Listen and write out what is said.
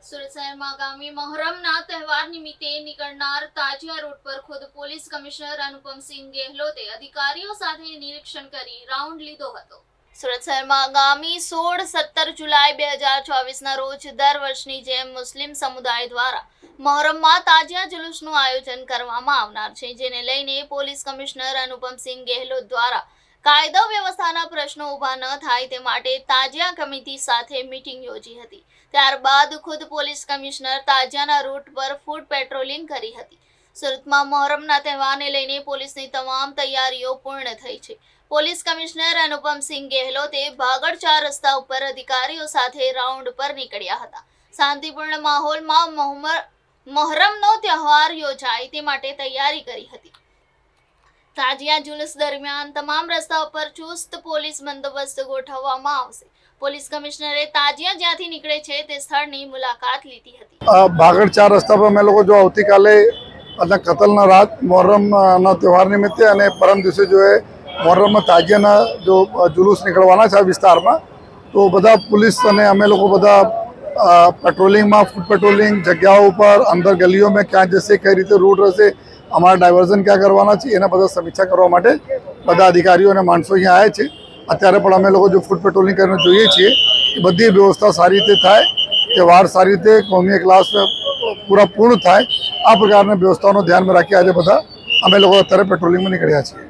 સુરત શહેરમાં આગામી મહોરમના તહેવાર નિમિત્તે નીકળનાર તાજિયા રોડ પર ખુદ પોલીસ કમિશનર અનુપમસિંહ ગેહલોતે અધિકારીઓ સાથે નિરીક્ષણ કરી રાઉન્ડ લીધો હતો। સુરત શહેરમાં આગામી 16-17 જુલાઈ 2024ના રોજ દર વર્ષની જેમ મુસ્લિમ સમુદાય દ્વારા મહોરમમાં તાજિયા જુલુસનું આયોજન કરવામાં આવનાર છે, જેને લઈને પોલીસ કમિશનર અનુપમસિંહ ગેહલોત દ્વારા કાયદો વ્યવસ્થાના પ્રશ્નો ઊભા ન થાય તે માટે તાજિયા કમિટી સાથે મીટિંગ યોજી હતી। ત્યારબાદ ખુદ પોલીસ કમિશનર તાજિયાના રૂટ પર ફૂટ પેટ્રોલિંગ કરી હતી। સુરતમાં મહોરમના તહેવારને લઈને પોલીસની તમામ તૈયારીઓ પૂર્ણ થઈ છે। પોલીસ કમિશનર અનુપમસિંહ ગેહલોતે ભાગળ 4 રસ્તા ઉપર અધિકારીઓ સાથે રાઉન્ડ પર નીકળ્યા હતા। શાંતિપૂર્ણ માહોલમાં મહોરમનો તહેવાર યોજાય તે માટે તૈયારી કરી હતી। તાજિયા જુલુસ દરમિયાન તમામ રસ્તા પર ચુસ્ત પોલીસ બંદોબસ્ત ગોઠવવામાં આવશે। પોલીસ કમિશનરે તાજિયા જ્યાંથી નીકળે છે તે સ્થળની મુલાકાત લીધી હતી। ભાગળ 4 રસ્તા પર અમે લોકો જો આવતીકાલે કતલના રાત મોહર્રમના તહેવાર નિમિત્તે અને પરમ દિવસે જો એ મોહર્રમમાં તાજિયાના જો જુલુસ નીકળવાના છે આ વિસ્તારમાં, તો બધા પોલીસ અને અમે લોકો બધા પેટ્રોલિંગમાં ફૂટ પેટ્રોલિંગ જગ્યાઓ ઉપર અંદર ગલીઓમાં ક્યાં જશે, કઈ રીતે રૂટ રહેશે, અમારા ડાયવર્ઝન ક્યાં કરવાના છે એના બધા સમીક્ષા કરવા માટે બધા અધિકારીઓ અને માણસો અહીંયા આવ્યા છે। અત્યારે પણ અમે લોકો જો ફૂટ પેટ્રોલિંગ કરીને જોઈએ છીએ કે બધી વ્યવસ્થા સારી રીતે થાય, તહેવાર સારી રીતે કોમી ક્લાસ પૂરા પૂર્ણ થાય, આ પ્રકારની વ્યવસ્થાઓનું ધ્યાનમાં રાખી આજે બધા અમે લોકો અત્યારે પેટ્રોલિંગમાં નીકળ્યા છીએ।